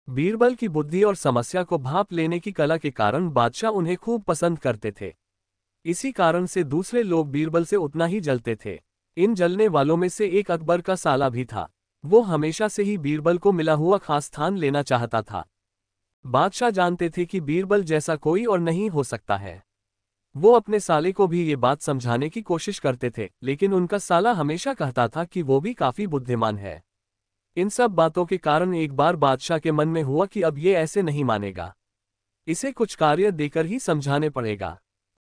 बीरबल की बुद्धि और समस्या को भांप लेने की कला के कारण बादशाह उन्हें खूब पसंद करते थे। इसी कारण से दूसरे लोग बीरबल से उतना ही जलते थे। इन जलने वालों में से एक अकबर का साला भी था। वो हमेशा से ही बीरबल को मिला हुआ खास स्थान लेना चाहता था। बादशाह जानते थे कि बीरबल जैसा कोई और नहीं हो सकता है। वो अपने साले को भी ये बात समझाने की कोशिश करते थे, लेकिन उनका साला हमेशा कहता था कि वो भी काफी बुद्धिमान है। इन सब बातों के कारण एक बार बादशाह के मन में हुआ कि अब ये ऐसे नहीं मानेगा, इसे कुछ कार्य देकर ही समझाने पड़ेगा।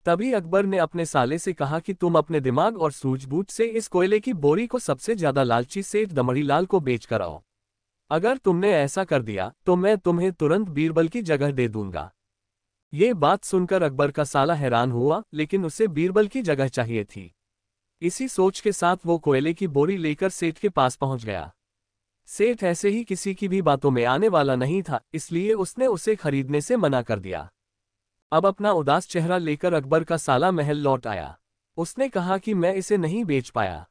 तभी अकबर ने अपने साले से कहा कि तुम अपने दिमाग और सूझबूझ से इस कोयले की बोरी को सबसे ज्यादा लालची सेठ दमड़ीलाल को बेच कर आओ। अगर तुमने ऐसा कर दिया तो मैं तुम्हें तुरंत बीरबल की जगह दे दूंगा। ये बात सुनकर अकबर का साला हैरान हुआ, लेकिन उसे बीरबल की जगह चाहिए थी। इसी सोच के साथ वो कोयले की बोरी लेकर सेठ के पास पहुंच गया। सेठ ऐसे ही किसी की भी बातों में आने वाला नहीं था, इसलिए उसने उसे खरीदने से मना कर दिया। अब अपना उदास चेहरा लेकर अकबर का साला महल लौट आया। उसने कहा कि मैं इसे नहीं बेच पाया।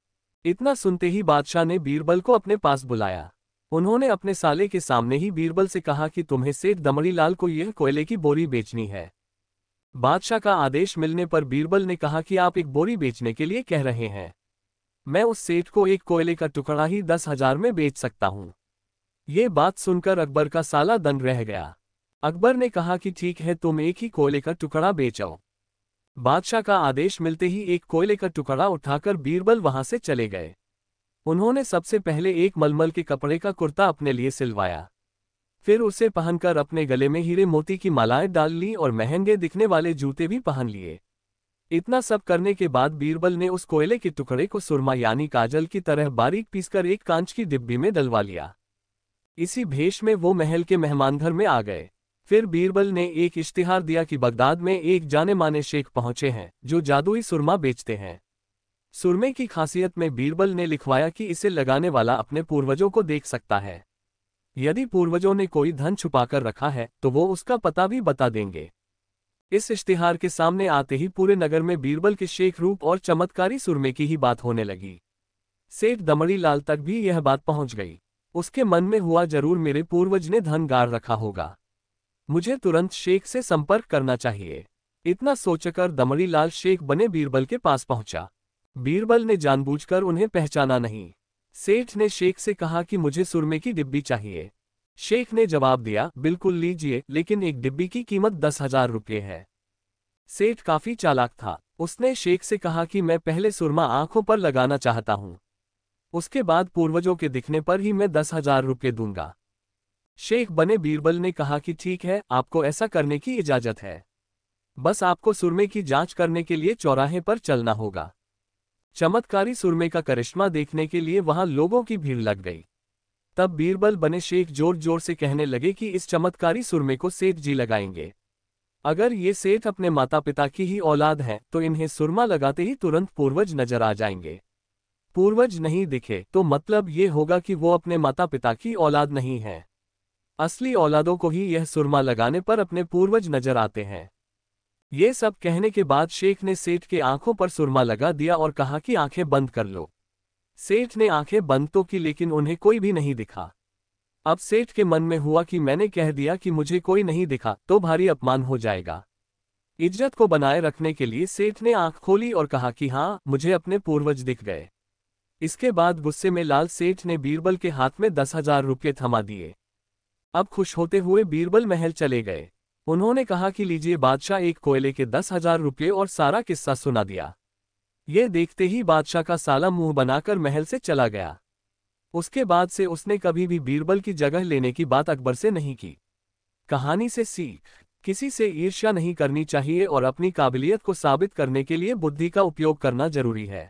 इतना सुनते ही बादशाह ने बीरबल को अपने पास बुलाया। उन्होंने अपने साले के सामने ही बीरबल से कहा कि तुम्हें सेठ दमड़ीलाल को यह कोयले की बोरी बेचनी है। बादशाह का आदेश मिलने पर बीरबल ने कहा कि आप एक बोरी बेचने के लिए कह रहे हैं। मैं उस सेठ को एक कोयले का टुकड़ा ही 10,000 में बेच सकता हूं। ये बात सुनकर अकबर का साला दंग रह गया। अकबर ने कहा कि ठीक है, तुम एक ही कोयले का टुकड़ा बेचो। बादशाह का आदेश मिलते ही एक कोयले का टुकड़ा उठाकर बीरबल वहां से चले गए। उन्होंने सबसे पहले एक मलमल के कपड़े का कुर्ता अपने लिए सिलवाया। फिर उसे पहनकर अपने गले में हीरे मोती की मालाएं डाल ली और महंगे दिखने वाले जूते भी पहन लिए। इतना सब करने के बाद बीरबल ने उस कोयले के टुकड़े को सुरमा यानी काजल की तरह बारीक पीसकर एक कांच की डिब्बी में डलवा लिया। इसी भेष में वो महल के मेहमानघर में आ गए। फिर बीरबल ने एक इश्तिहार दिया कि बगदाद में एक जाने माने शेख पहुंचे हैं जो जादुई सुरमा बेचते हैं। सुरमे की खासियत में बीरबल ने लिखवाया कि इसे लगाने वाला अपने पूर्वजों को देख सकता है। यदि पूर्वजों ने कोई धन छुपाकर रखा है तो वो उसका पता भी बता देंगे। इस इश्तिहार के सामने आते ही पूरे नगर में बीरबल के शेख रूप और चमत्कारी सुरमे की ही बात होने लगी। सेठ दमड़ीलाल तक भी यह बात पहुंच गई। उसके मन में हुआ, जरूर मेरे पूर्वज ने धन गाड़ रखा होगा, मुझे तुरंत शेख से संपर्क करना चाहिए। इतना सोचकर दमड़ीलाल शेख बने बीरबल के पास पहुंचा। बीरबल ने जानबूझकर उन्हें पहचाना नहीं। सेठ ने शेख से कहा कि मुझे सुरमे की डिब्बी चाहिए। शेख ने जवाब दिया, बिल्कुल लीजिए, लेकिन एक डिब्बी की कीमत 10,000 रुपये है। सेठ काफी चालाक था। उसने शेख से कहा कि मैं पहले सुरमा आंखों पर लगाना चाहता हूं, उसके बाद पूर्वजों के दिखने पर ही मैं 10,000 रुपये दूंगा। शेख बने बीरबल ने कहा कि ठीक है, आपको ऐसा करने की इजाजत है। बस आपको सुरमे की जांच करने के लिए चौराहे पर चलना होगा। चमत्कारी सुरमे का करिश्मा देखने के लिए वहां लोगों की भीड़ लग गई। तब बीरबल बने शेख जोर जोर से कहने लगे कि इस चमत्कारी सुरमे को सेठ जी लगाएंगे। अगर ये सेठ अपने माता पिता की ही औलाद हैं तो इन्हें सुरमा लगाते ही तुरंत पूर्वज नजर आ जाएंगे। पूर्वज नहीं दिखे तो मतलब ये होगा कि वो अपने माता पिता की औलाद नहीं है। असली औलादों को ही यह सुरमा लगाने पर अपने पूर्वज नजर आते हैं। ये सब कहने के बाद शेख ने सेठ के आंखों पर सुरमा लगा दिया और कहा कि आंखें बंद कर लो। सेठ ने आंखें बंद तो की, लेकिन उन्हें कोई भी नहीं दिखा। अब सेठ के मन में हुआ कि मैंने कह दिया कि मुझे कोई नहीं दिखा तो भारी अपमान हो जाएगा। इज्जत को बनाए रखने के लिए सेठ ने आंख खोली और कहा कि हाँ, मुझे अपने पूर्वज दिख गए। इसके बाद गुस्से में लाल सेठ ने बीरबल के हाथ में 10,000 रुपये थमा दिए। अब खुश होते हुए बीरबल महल चले गए। उन्होंने कहा कि लीजिए बादशाह, एक कोयले के 10,000 रुपये, और सारा किस्सा सुना दिया। ये देखते ही बादशाह का साला मुंह बनाकर महल से चला गया। उसके बाद से उसने कभी भी बीरबल की जगह लेने की बात अकबर से नहीं की। कहानी से सीख, किसी से ईर्ष्या नहीं करनी चाहिए और अपनी काबिलियत को साबित करने के लिए बुद्धि का उपयोग करना जरूरी है।